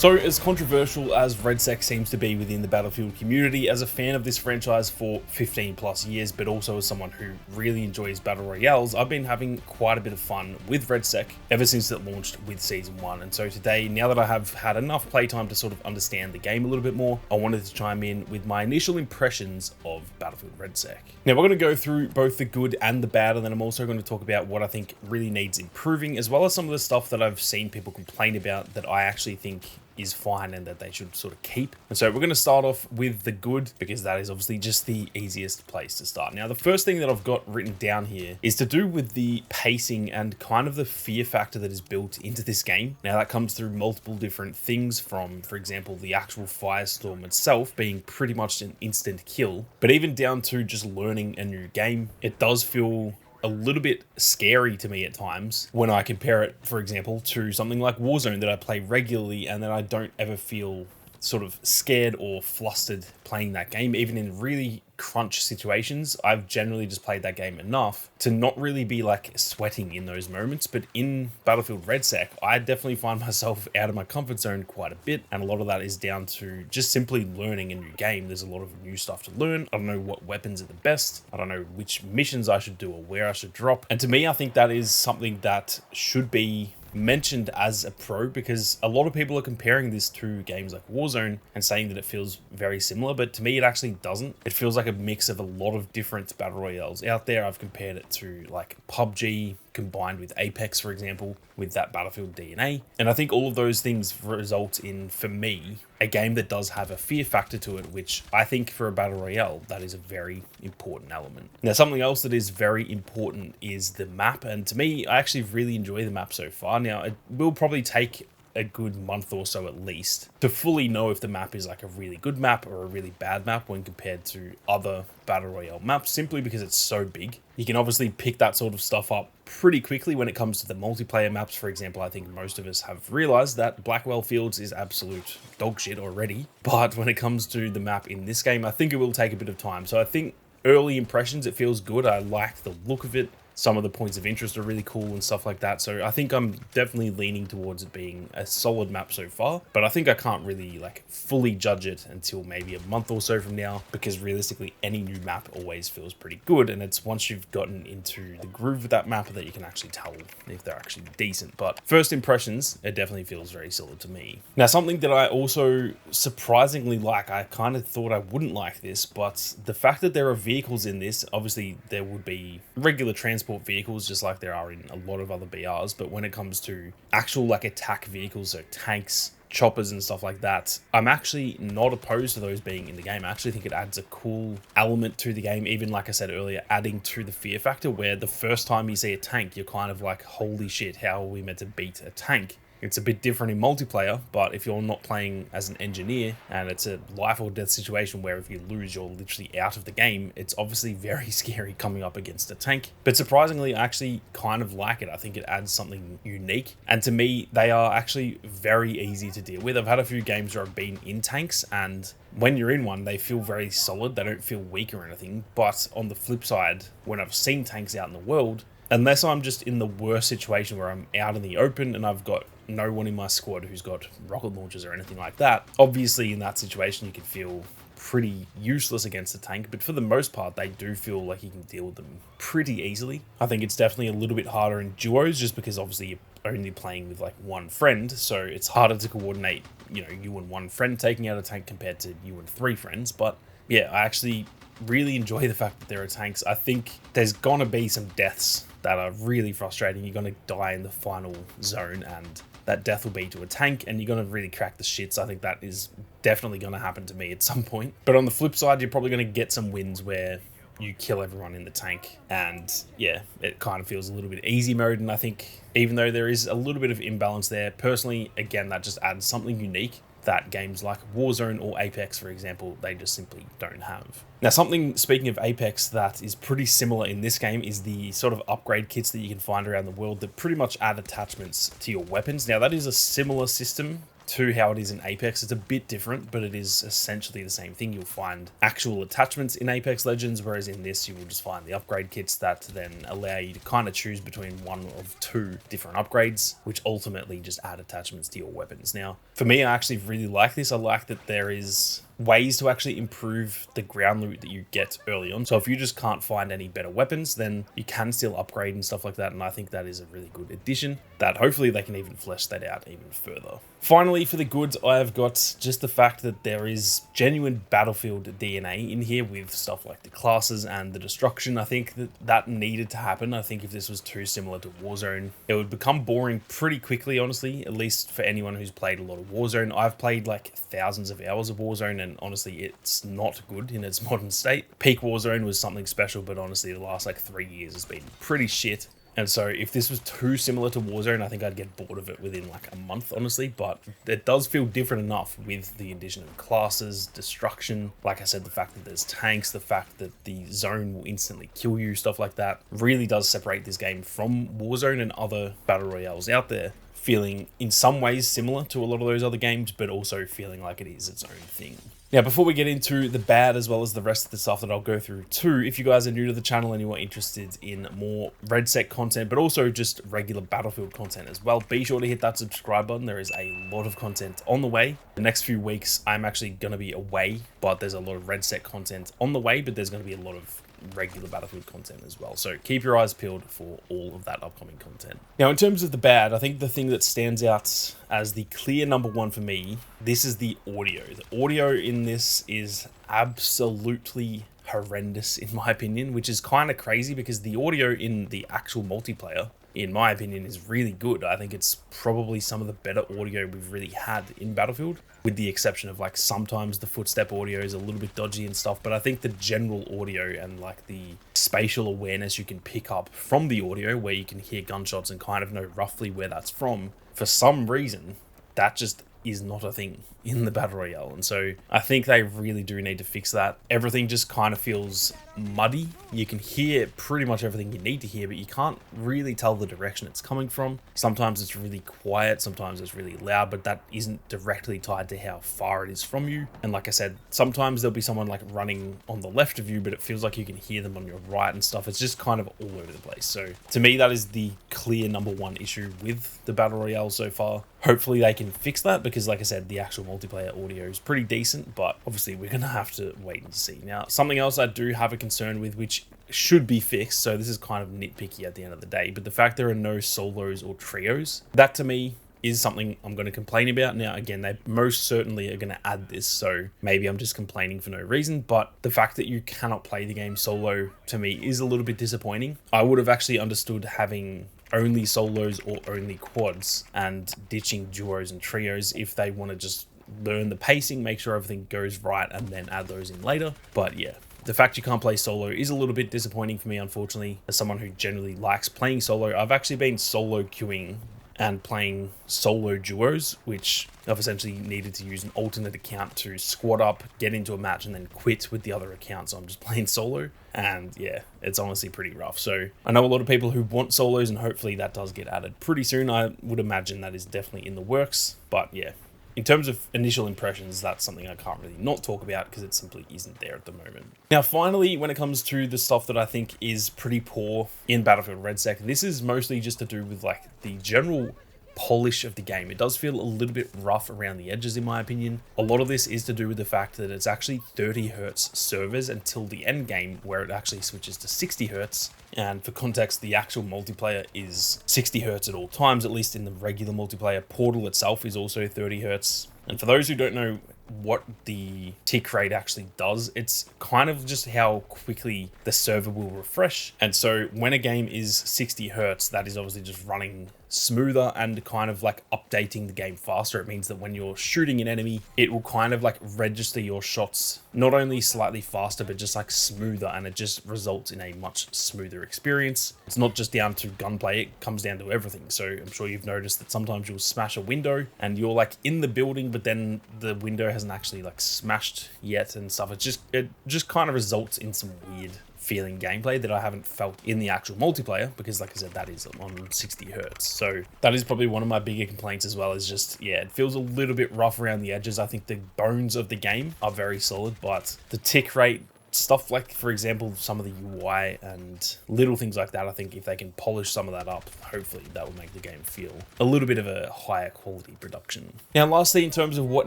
So, as controversial as RedSec seems to be within the Battlefield community, as a fan of this franchise for 15 plus years, but also as someone who really enjoys Battle Royales, I've been having quite a bit of fun with RedSec ever since it launched with Season 1. And so today, now that I have had enough playtime to sort of understand the game a little bit more, I wanted to chime in with my initial impressions of Battlefield RedSec. Now, we're going to go through both the good and the bad, and then I'm also going to talk about what I think really needs improving, as well as some of the stuff that I've seen people complain about that I actually think is fine and that they should sort of keep. And so we're going to start off with the good, because that is obviously just the easiest place to start. Now, the first thing that I've got written down here is to do with the pacing and kind of the fear factor that is built into this game. Now, that comes through multiple different things, from, for example, the actual firestorm itself being pretty much an instant kill, but even down to just learning a new game. It does feel a little bit scary to me at times when I compare it, for example, to something like Warzone that I play regularly, and then I don't ever feel sort of scared or flustered playing that game. Even in really crunch situations, I've generally just played that game enough to not really be like sweating in those moments. But in Battlefield RedSec, I definitely find myself out of my comfort zone quite a bit, and a lot of that is down to just simply learning a new game. There's a lot of new stuff to learn. I don't know what weapons are the best. I don't know which missions I should do or where I should drop. And to me, I think that is something that should be mentioned as a pro, because a lot of people are comparing this to games like Warzone and saying that it feels very similar, but to me it actually doesn't. It feels like a mix of a lot of different battle royales out there. I've compared it to like PUBG combined with Apex, for example, with that Battlefield DNA, and I think all of those things result in, for me, a game that does have a fear factor to it, which I think for a battle royale, that is a very important element. Now, something else that is very important is the map, and to me, I actually really enjoy the map so far. Now, it will probably take a good month or so at least to fully know if the map is like a really good map or a really bad map when compared to other battle royale maps, simply because it's so big. You can obviously pick that sort of stuff up pretty quickly when it comes to the multiplayer maps. For example, I think most of us have realized that Blackwell Fields is absolute dog shit already, but when it comes to the map in this game, I think it will take a bit of time. So I think early impressions, it feels good. I like the look of it. Some of the points of interest are really cool and stuff like that. So I think I'm definitely leaning towards it being a solid map so far, but I think I can't really like fully judge it until maybe a month or so from now, because realistically any new map always feels pretty good, and it's once you've gotten into the groove of that map that you can actually tell if they're actually decent. But first impressions, it definitely feels very solid to me. Now, something that I also surprisingly like, I kind of thought I wouldn't like this, but the fact that there are vehicles in this, obviously there would be regular transport vehicles just like there are in a lot of other BRs, but when it comes to actual like attack vehicles, so tanks, choppers and stuff like that, I'm actually not opposed to those being in the game. I actually think it adds a cool element to the game, even like I said earlier, adding to the fear factor, where the first time you see a tank, you're kind of like, holy shit, how are we meant to beat a tank? It's a bit different in multiplayer, but if you're not playing as an engineer and it's a life or death situation where if you lose, you're literally out of the game, it's obviously very scary coming up against a tank. But surprisingly, I actually kind of like it. I think it adds something unique. And to me, they are actually very easy to deal with. I've had a few games where I've been in tanks, and when you're in one, they feel very solid. They don't feel weak or anything. But on the flip side, when I've seen tanks out in the world, unless I'm just in the worst situation where I'm out in the open and I've got no one in my squad who's got rocket launchers or anything like that, obviously in that situation you can feel pretty useless against the tank, but for the most part they do feel like you can deal with them pretty easily. I think it's definitely a little bit harder in duos, just because obviously you're only playing with like one friend, so it's harder to coordinate, you know, you and one friend taking out a tank compared to you and three friends. But yeah, I actually really enjoy the fact that there are tanks. I think there's gonna be some deaths that are really frustrating. You're gonna die in the final zone, and that death will be to a tank, and you're gonna really crack the shits. I think that is definitely gonna happen to me at some point. But on the flip side, you're probably gonna get some wins where you kill everyone in the tank, and yeah, it kind of feels a little bit easy mode. And I think even though there is a little bit of imbalance there, personally, again, that just adds something unique that games like Warzone or Apex, for example, they just simply don't have. Now, something, speaking of Apex, that is pretty similar in this game is the sort of upgrade kits that you can find around the world that pretty much add attachments to your weapons. Now, that is a similar system to how it is in Apex. It's a bit different, but it is essentially the same thing. You'll find actual attachments in Apex Legends, whereas in this you will just find the upgrade kits that then allow you to kind of choose between one of two different upgrades, which ultimately just add attachments to your weapons. Now, for me, I actually really like this. I like that there is ways to actually improve the ground loot that you get early on. So if you just can't find any better weapons, then you can still upgrade and stuff like that. And I think that is a really good addition that hopefully they can even flesh that out even further. Finally, for the goods, I've got just the fact that there is genuine Battlefield DNA in here with stuff like the classes and the destruction. I think that needed to happen. I think if this was too similar to Warzone, it would become boring pretty quickly, honestly, at least for anyone who's played a lot of Warzone. I've played like thousands of hours of Warzone, and honestly, it's not good in its modern state. Peak Warzone was something special, but honestly, the last like 3 years has been pretty shit. And so if this was too similar to Warzone, I think I'd get bored of it within like a month, honestly. But it does feel different enough with the addition of classes, destruction. Like I said, the fact that there's tanks, the fact that the zone will instantly kill you, stuff like that, really does separate this game from Warzone and other battle royales out there, feeling in some ways similar to a lot of those other games, but also feeling like it is its own thing. Now, before we get into the bad as well as the rest of the stuff that I'll go through too, if you guys are new to the channel and you are interested in more RedSec content, but also just regular Battlefield content as well, be sure to hit that subscribe button. There is a lot of content on the way. The next few weeks, I'm actually going to be away, but there's a lot of RedSec content on the way, but there's going to be a lot of regular Battlefield content as well. So keep your eyes peeled for all of that upcoming content. Now, in terms of the bad, I think the thing that stands out as the clear number one for me, this is the audio. The audio in this is absolutely horrendous in my opinion, which is kind of crazy because the audio in the actual multiplayer, in my opinion, is really good. I think it's probably some of the better audio we've really had in Battlefield, with the exception of like sometimes the footstep audio is a little bit dodgy and stuff, but I think the general audio and like the spatial awareness you can pick up from the audio, where you can hear gunshots and kind of know roughly where that's from, for some reason, that just is not a thing in the Battle Royale. And so I think they really do need to fix that. Everything just kind of feels muddy. You can hear pretty much everything you need to hear, but you can't really tell the direction it's coming from. Sometimes it's really quiet, sometimes it's really loud, but that isn't directly tied to how far it is from you. And like I said, sometimes there'll be someone like running on the left of you, but it feels like you can hear them on your right and stuff. It's just kind of all over the place. So to me, that is the clear number one issue with the Battle Royale so far. Hopefully they can fix that, because like I said, the actual multiplayer audio is pretty decent, but obviously we're going to have to wait and see. Now, something else I do have a concern with, which should be fixed, so this is kind of nitpicky at the end of the day, but the fact there are no solos or trios, that to me is something I'm going to complain about. Now, again, they most certainly are going to add this, so maybe I'm just complaining for no reason, but the fact that you cannot play the game solo, to me, is a little bit disappointing. I would have actually understood having only solos or only quads and ditching duos and trios if they want to just learn the pacing, make sure everything goes right, and then add those in later. But yeah, the fact you can't play solo is a little bit disappointing for me, unfortunately. As someone who generally likes playing solo, I've actually been solo queuing and playing solo duos, which I've essentially needed to use an alternate account to squad up, get into a match, and then quit with the other account. So I'm just playing solo, and yeah, it's honestly pretty rough. So I know a lot of people who want solos, and hopefully that does get added pretty soon. I would imagine that is definitely in the works, but yeah. In terms of initial impressions, that's something I can't really not talk about because it simply isn't there at the moment. Now, finally, when it comes to the stuff that I think is pretty poor in Battlefield RedSec, this is mostly just to do with like the general polish of the game. It does feel a little bit rough around the edges, in my opinion. A lot of this is to do with the fact that it's actually 30 hertz servers until the end game, where it actually switches to 60 hertz. And for context, the actual multiplayer is 60 hertz at all times, at least in the regular multiplayer. Portal itself is also 30 hertz. And for those who don't know what the tick rate actually does, it's kind of just how quickly the server will refresh. And so when a game is 60 hertz, that is obviously just running smoother and kind of like updating the game faster. It means that when you're shooting an enemy, it will kind of like register your shots not only slightly faster, but just like smoother, and it just results in a much smoother experience. It's not just down to gunplay, it comes down to everything. So I'm sure you've noticed that sometimes you'll smash a window and you're like in the building, but then the window hasn't actually like smashed yet and stuff. It just kind of results in some weird feeling gameplay that I haven't felt in the actual multiplayer, because like I said, that is on 60 hertz. So that is probably one of my bigger complaints as well, is just, yeah, it feels a little bit rough around the edges. I think the bones of the game are very solid, but the tick rate, stuff like, for example, some of the UI and little things like that, I think if they can polish some of that up, hopefully that will make the game feel a little bit of a higher quality production. Now, lastly, in terms of what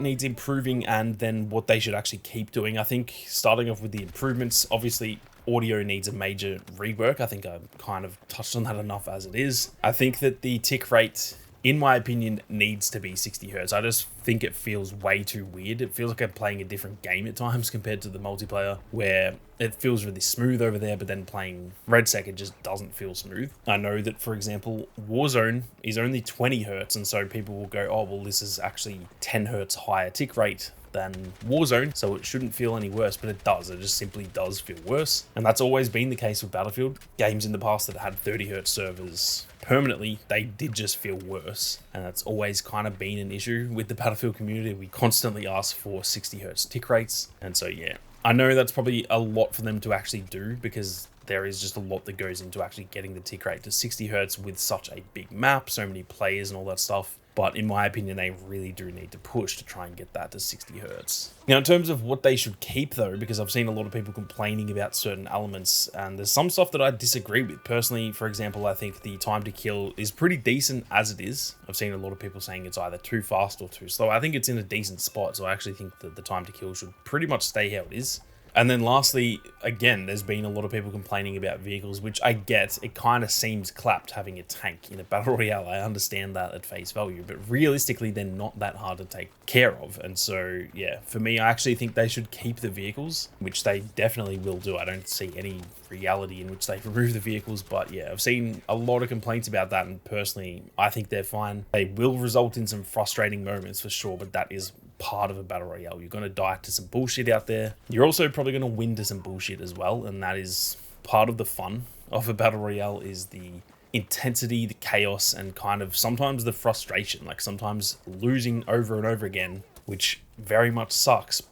needs improving and then what they should actually keep doing, I think starting off with the improvements, obviously audio needs a major rework. I think I've kind of touched on that enough as it is. I think that the tick rate, in my opinion, needs to be 60 hertz. I just think it feels way too weird. It feels like I'm playing a different game at times compared to the multiplayer, where it feels really smooth over there, but then playing RedSec, it just doesn't feel smooth. I know that, for example, Warzone is only 20 hertz, and so people will go, oh, well, this is actually 10 hertz higher tick rate than Warzone, so it shouldn't feel any worse, but it does. It just simply does feel worse. And that's always been the case with Battlefield. Games in the past that had 30 hertz servers permanently, they did just feel worse. And that's always kind of been an issue with the Battlefield community. We constantly ask for 60 hertz tick rates. And so, yeah, I know that's probably a lot for them to actually do, because there is just a lot that goes into actually getting the tick rate to 60 hertz with such a big map, so many players and all that stuff. But in my opinion, they really do need to push to try and get that to 60 hertz. Now, in terms of what they should keep though, because I've seen a lot of people complaining about certain elements, and there's some stuff that I disagree with. Personally, for example, I think the time to kill is pretty decent as it is. I've seen a lot of people saying it's either too fast or too slow. I think it's in a decent spot, so I actually think that the time to kill should pretty much stay how it is. And then lastly, again, there's been a lot of people complaining about vehicles, which I get. It kind of seems clapped having a tank in a battle royale. I understand that at face value, but realistically, they're not that hard to take care of. And so, yeah, for me, I actually think they should keep the vehicles, which they definitely will do. I don't see any reality in which they remove the vehicles, but yeah, I've seen a lot of complaints about that, and personally, I think they're fine. They will result in some frustrating moments for sure, but that is part of a battle royale. You're going to die to some bullshit out there. You're also probably going to win to some bullshit as well, and that is part of the fun of a battle royale, is the intensity, the chaos, and kind of sometimes the frustration, like sometimes losing over and over again, which very much sucks.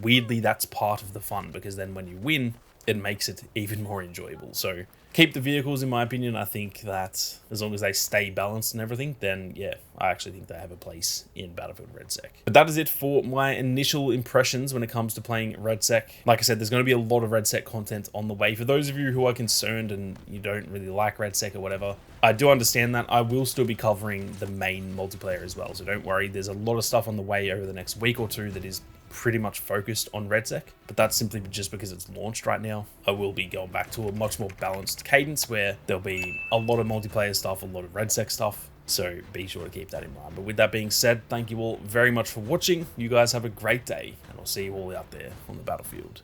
Weirdly, that's part of the fun, because then when you win, it makes it even more enjoyable. So keep the vehicles, in my opinion. I think that as long as they stay balanced and everything, then yeah, I actually think they have a place in Battlefield RedSec. But that is it for my initial impressions when it comes to playing RedSec. Like I said, there's going to be a lot of RedSec content on the way. For those of you who are concerned and you don't really like RedSec or whatever, I do understand that. I will still be covering the main multiplayer as well, so don't worry. There's a lot of stuff on the way over the next week or two that is pretty much focused on RedSec, but that's simply just because it's launched right now. I will be going back to a much more balanced cadence where there'll be a lot of multiplayer stuff, a lot of RedSec stuff, so be sure to keep that in mind. But with that being said, thank you all very much for watching. You guys have a great day, and I'll see you all out there on the battlefield.